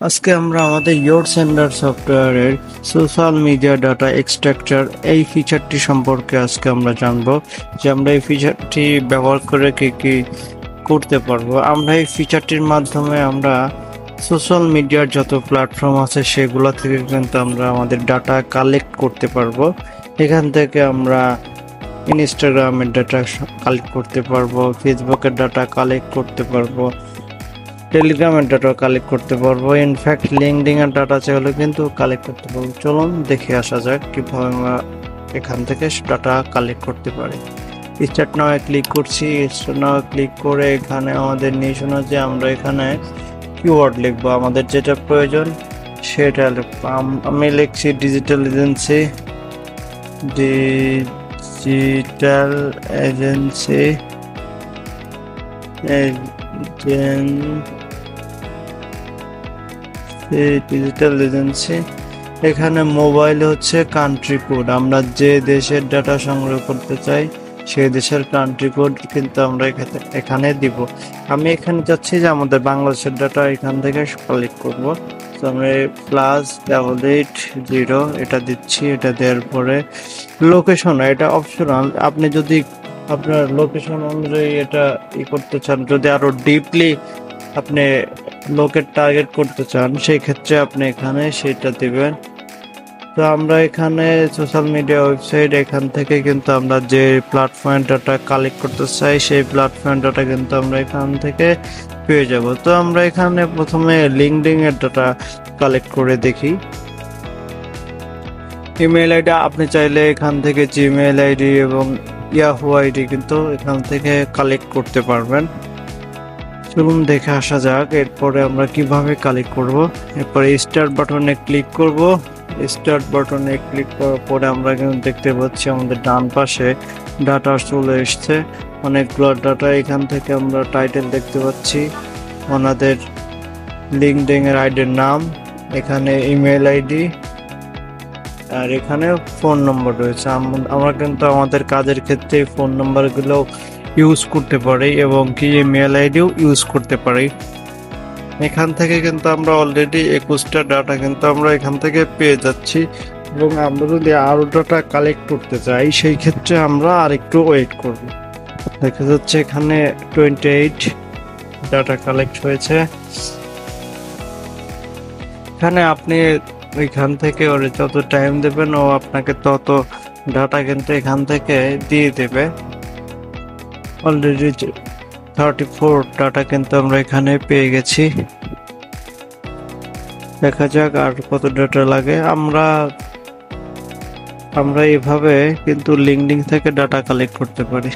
আজকে আমরা আমাদের ইয়োর সেন্ডার সফটওয়্যারের সোশ্যাল মিডিয়া ডাটা এক্সট্রাক্টর এই ফিচারটি সম্পর্কে আজকে আমরা জানবো যে আমরা এই ফিচারটি ব্যবহার করে কি কি করতে পারবো। আমরা এই ফিচারটির মাধ্যমে আমরা সোশ্যাল মিডিয়ার যত প্ল্যাটফর্ম আছে সেগুলো থেকে কিন্তু আমরা আমাদের ডাটা কালেক্ট করতে পারবো। এখান থেকে আমরা ইনস্টাগ্রামের ডাটা কালেক্ট করতে পারবো, ফেসবুকের ডাটা কালেক্ট করতে পারবো, টেলিগ্রামের ডাটা কালেক্ট করতে পারবো, ইনফ্যাক্ট লিঙ্কডইন এর ডাটা চাইলে কিন্তু কালেক্ট করতে পারবো। চলুন দেখে আসা যাক কিভাবে আমরা এখান থেকে ডাটা কালেক্ট করতে পারি। স্টার্ট নাও ক্লিক করছি। স্টার্ট নাও ক্লিক করে এখানে আমাদের নিশন যে আমরা এখানে কিওয়ার্ড লিখবো, আমাদের যেটা প্রয়োজন সেটা লিখবো। আমি লিখছি digital agency, digital agency digital agency. এখানে মোবাইল হচ্ছে কান্ট্রি কোড, আমরা যে দেশের ডাটা সংগ্রহ করতে চাই সেই দেশের কান্ট্রি কোড কিন্তু আমরা এখানে দিব। আমি এখানে চাচ্ছি যে আমাদের বাংলাদেশের ডাটা এখান থেকে কালেক্ট করব। তো আমি +88 এটা দিচ্ছি। এটা দেওয়ার পরে লোকেশন, এটা অপশনাল, আপনি যদি আপনার লোকেশন অনুযায়ী এটা করতে চান, যদি আরো ডিপলি আপনি লোকের টার্গেট করতে চান সেই ক্ষেত্রে আপনি এখানে সেটা দিবেন। তো আমরা এখানে সোশ্যাল মিডিয়া ওয়েবসাইট, এখান থেকে কিন্তু আমরা যে প্ল্যাটফর্ম ডাটা কালেক্ট করতে চাই সেই প্ল্যাটফর্ম ডাটা কিন্তু আমরা এখান থেকে পেয়ে যাব। তো আমরা এখানে প্রথমে লিঙ্কডইন এর ডাটা কালেক্ট করে দেখি। ইমেল আইডি আপনি চাইলে এখান থেকে জিমেল আইডি এবং ইয়াহু আইডি কিন্তু এখান থেকে কালেক্ট করতে পারবেন। চলুন দেখে আসা যাক এরপরে আমরা কিভাবে কালেক্ট করব। এরপরে স্টার্ট বাটনে ক্লিক করব। স্টার্ট বাটনে ক্লিক করার পরে আমরা কিন্তু দেখতে পাচ্ছি আমাদের ডান পাশে ডাটা চলে এসছে, অনেকগুলো ডাটা। এখান থেকে আমরা টাইটেল দেখতে পাচ্ছি, ওনাদের লিঙ্কডইন এর আইডির নাম, এখানে ইমেল আইডি, আর এখানে ফোন নম্বর রয়েছে। আমরা কিন্তু আমাদের কাজের ক্ষেত্রে ফোন নম্বরগুলো ইউজ করতে পারি এবং কি ইমেল আইডিও ইউজ করতে পারি। এখান থেকে কিন্তু আমরা অলরেডি 21টা ডাটা কিন্তু আমরা এখান থেকে পেয়ে যাচ্ছি এবং আমরা যদি আরো ডাটা কালেক্ট করতে চাই সেই ক্ষেত্রে আমরা আরেকটু ওয়েট করব। দেখা যাচ্ছে এখানে 28 ডাটা কালেক্ট হয়েছে। এখানে আপনি এখান থেকে ওর যত টাইম দেবেন ও আপনাকে তত ডাটা কিন্তু এখান থেকে দিয়ে দেবে। অলরেডি 34 ডাটা কিন্তু আমরা এখানে পেয়ে গেছি। দেখা যাক আর কত ডাটা লাগে। আমরা এইভাবে কিন্তু লিঙ্কডইন থেকে ডাটা কালেক্ট করতে পারি।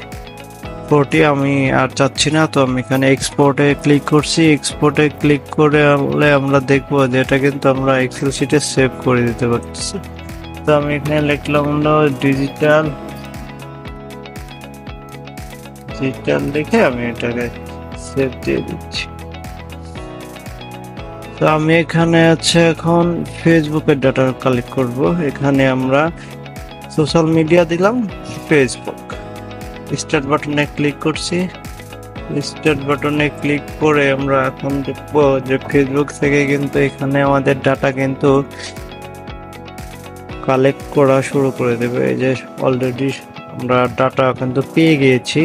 40 আমি আর চাচ্ছি না, তো আমি এখানে এক্সপোর্টে ক্লিক করছি। এক্সপোর্টে ক্লিক করে আমরা দেখবো যে এটা কিন্তু আমরা এক্সেল শিটে সেভ করে দিতে পারছি। তো আমি এখানে লিখলাম হলো ডিজিটাল লিখে আমি এটাকে সেভ দিয়ে দিচ্ছি। তো আমি এখানে আছে এখন ফেসবুকের ডাটা কালেক্ট করব। এখানে আমরা সোশ্যাল মিডিয়া দিলাম ফেসবুক। স্টার্ট বাটনে ক্লিক করছি। স্টার্ট বাটনে ক্লিক করে আমরা এখন দেখবো যে ফেসবুক থেকে কিন্তু এখানে আমাদের ডাটা কিন্তু কালেক্ট করা শুরু করে দেবে। এই যে অলরেডি আমরা ডাটা কিন্তু পেয়ে গিয়েছি।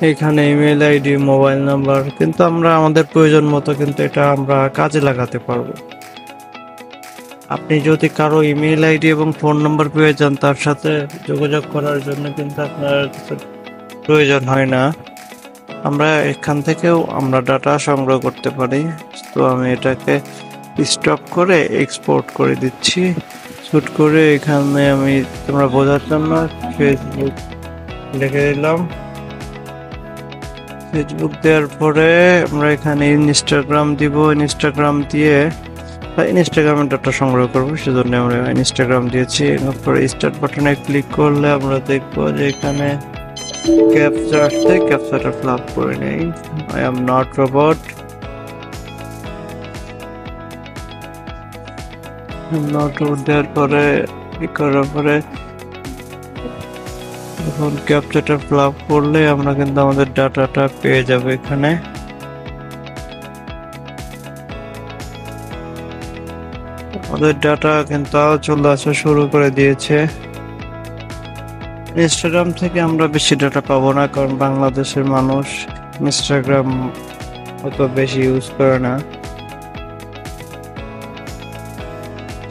এখানে ইমেল আইডি, মোবাইল নাম্বার কিন্তু আমরা আমাদের প্রয়োজন মতো কিন্তু এটা আমরা কাজে লাগাতে পারবো। আপনি যদি কারো ইমেল আইডি এবং ফোন নাম্বার পেয়ে যান, তার সাথে যোগাযোগ করার জন্য কিন্তু আপনার প্রয়োজন হয় না। আমরা এখান থেকেও আমরা ডাটা সংগ্রহ করতে পারি। তো আমি এটাকে স্টপ করে এক্সপোর্ট করে দিচ্ছি। শুট করে এখানে আমি তোমরা বোঝার জন্য ফেসবুক লিখে দিলাম। ফেসবুক দেওয়ার পরে আমরা এখানে ইনস্টাগ্রাম দিব। ইনস্টাগ্রাম দিয়ে ইনস্টাগ্রামের ডাটা সংগ্রহ করবো, সেজন্য আমরা ইনস্টাগ্রাম দিয়েছি। এরপরে স্টার্ট বাটনে ক্লিক করলে আমরা দেখবো যে এখানে ক্যাপচা আসছে, ক্যাপচাটা ফিল আপ করে নেই। I am not robot. দেওয়ার পরে কি করার পরে এখন ক্যাপচাটা ফিল আপ করলে আমরা কিন্তু আমাদের ডাটাটা পেয়ে যাবো এখানে। ওদের ডাটা কিন্তু চলে আসা শুরু করে দিয়েছে। ইনস্টাগ্রাম থেকে আমরা বেশি ডাটা পাবো না, কারণ বাংলাদেশের মানুষ ইনস্টাগ্রাম অত বেশি ইউজ করে না।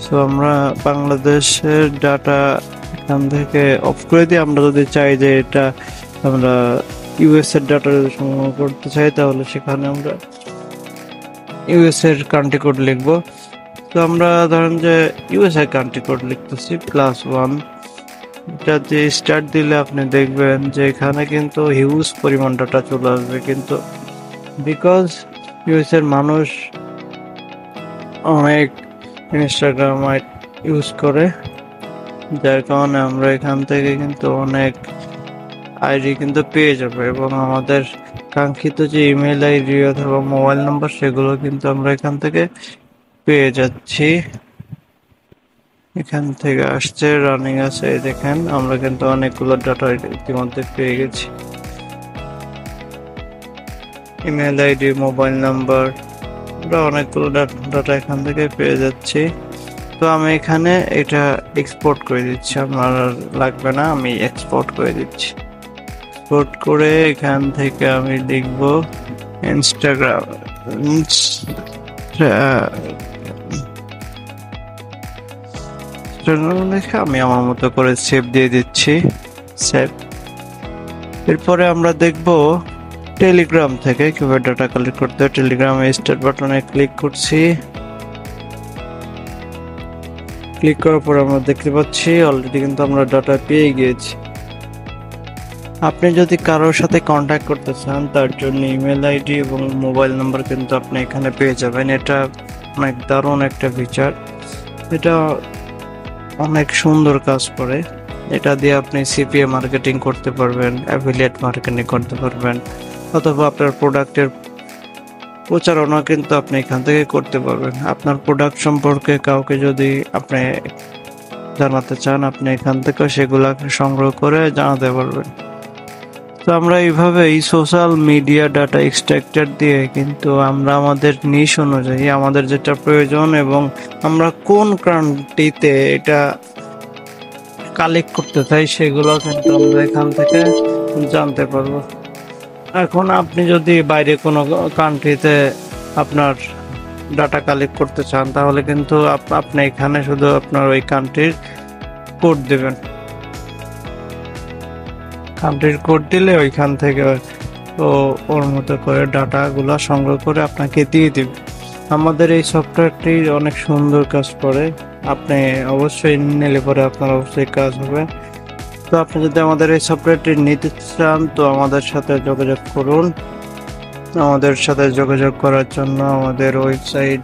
সো আমরা বাংলাদেশের ডাটা এখান থেকে অফ করে দিয়ে আমরা যদি চাই যে এটা আমরা ইউএস এর ডাটা যদি সংগ্রহ করতে চাই, তাহলে সেখানে আমরা ইউএস এর কান্ট্রি কোড লিখবো। তো আমরা ধরেন যে ইউএস এর কান্ট্রি কোড লিখতেছি +1। এটা দিয়ে স্টার্ট দিলে আপনি দেখবেন যে এখানে কিন্তু হিউজ পরিমাণ ডাটা চলে আসবে, কিন্তু বিকজ ইউএস এর মানুষ অনেক ইনস্টাগ্রাম ইউজ করে, যার কারণে আমরা এখান থেকে কিন্তু অনেক আইডি কিন্তু পেয়ে যাবে, এবং আমাদের কাঙ্ক্ষিত যে ইমেল আইডি অথবা মোবাইল নাম্বার সেগুলো কিন্তু আমরা এখান থেকে পেয়ে যাচ্ছি। এখান থেকে আসছে, রানিং আছে, দেখেন আমরা কিন্তু অনেকগুলো ডাটা ইতিমধ্যে পেয়ে গেছি। ইমেল আইডি, মোবাইল নাম্বার, আমরা অনেকগুলো ডাটা এখান থেকে পেয়ে যাচ্ছি। তো আমি এখানে এটা এক্সপোর্ট করে দিচ্ছি, আমার আর লাগবে না, আমি এক্সপোর্ট করে দিচ্ছি। এক্সপোর্ট করে এখান থেকে আমি লিখব ইনস্টাগ্রাম লিখে আমি আমার মতো করে সেভ দিয়ে দিচ্ছি, সেভ। এরপরে আমরা দেখব টেলিগ্রাম থেকে কিভাবে ডাটা কালেক্ট করতে হয়। টেলিগ্রামে স্টার্ট বাটনে ক্লিক করছি। ক্লিক করার পর আমরা দেখতে পাচ্ছি অলরেডি কিন্তু আমরা ডাটা পেয়ে গিয়েছি। আপনি যদি কারোর সাথে কন্ট্যাক্ট করতে চান, তার জন্য ইমেল আইডি এবং মোবাইল নাম্বার কিন্তু আপনি এখানে পেয়ে যাবেন। এটা অনেক দারুণ একটা ফিচার, এটা অনেক সুন্দর কাজ করে। এটা দিয়ে আপনি সিপিএ মার্কেটিং করতে পারবেন, অ্যাফিলিয়েট মার্কেটিং করতে পারবেন, অথবা আপনার প্রোডাক্টের প্রচারণা কিন্তু আপনি এখান থেকে করতে পারবেন। আপনার প্রোডাক্ট সম্পর্কে কাউকে যদি আপনি জানাতে চান, আপনি এখান থেকে সেগুলাকে সংগ্রহ করে জানাতে পারবেন। তো আমরা এইভাবে এই সোশ্যাল মিডিয়া ডাটা এক্সট্রাক্টর দিয়ে কিন্তু আমরা আমাদের নিশ অনুযায়ী আমাদের যেটা প্রয়োজন এবং আমরা কোন কান্ট্রিতে এটা কালেক্ট করতে চাই সেগুলো কিন্তু আমরা এখান থেকে জানতে পারবো। এখন আপনি যদি বাইরে কোনো কান্ট্রিতে আপনার ডাটা কালেক্ট করতে চান, তাহলে কিন্তু আপনি এখানে শুধু আপনার ওই কান্ট্রির কোড দেবেন। কান্ট্রির কোড দিলে ওইখান থেকে ও ওর মতো করে ডাটাগুলো সংগ্রহ করে আপনাকে দিয়ে দিবে। আমাদের এই সফটওয়্যারটি অনেক সুন্দর কাজ করে, আপনি অবশ্যই নিলে পরে আপনার অবশ্যই কাজ হবে। তো আপনি যদি আমাদের এই সফটওয়্যারটি নিতে চান, তো আমাদের সাথে যোগাযোগ করুন। আমাদের সাথে যোগাযোগ করার জন্য আমাদের ওয়েবসাইট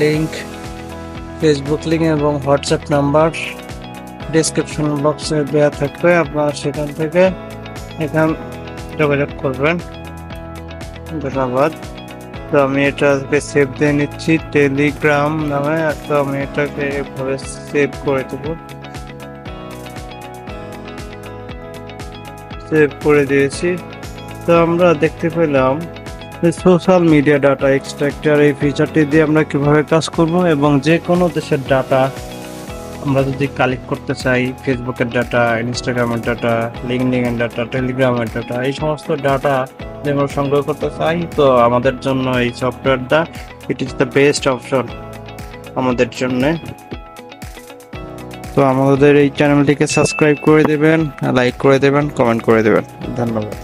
লিংক, ফেসবুক লিংক এবং হোয়াটসঅ্যাপ নাম্বার ডেসক্রিপশন বক্সে দেওয়া থাকবে, আপনারা সেখান থেকে যোগাযোগ করবেন। ধন্যবাদ। তো আমি এটাকে সেভ দিয়ে নিচ্ছি টেলিগ্রাম নামে, তো আমি এটাকে এভাবে সেভ করে দেবো। সেভ করে দিয়েছি। তো আমরা দেখতে পেলাম সোশ্যাল মিডিয়া ডাটা এক্সট্রাক্টর এই ফিচারটি দিয়ে আমরা কিভাবে কাজ করব, এবং যে কোনো দেশের ডাটা আমরা যদি কালেক্ট করতে চাই, ফেসবুকের ডাটা, ইনস্টাগ্রামের ডাটা, লিঙ্কডইনের ডাটা, টেলিগ্রামের ডাটা, এই সমস্ত ডাটা যদি আমরা সংগ্রহ করতে চাই, তো আমাদের জন্য এই সফটওয়্যারটা it is the best option আমাদের জন্য। তো আমাদের এই চ্যানেলটিকে সাবস্ক্রাইব করে দেবেন, লাইক করে দেবেন, কমেন্ট করে দেবেন। ধন্যবাদ।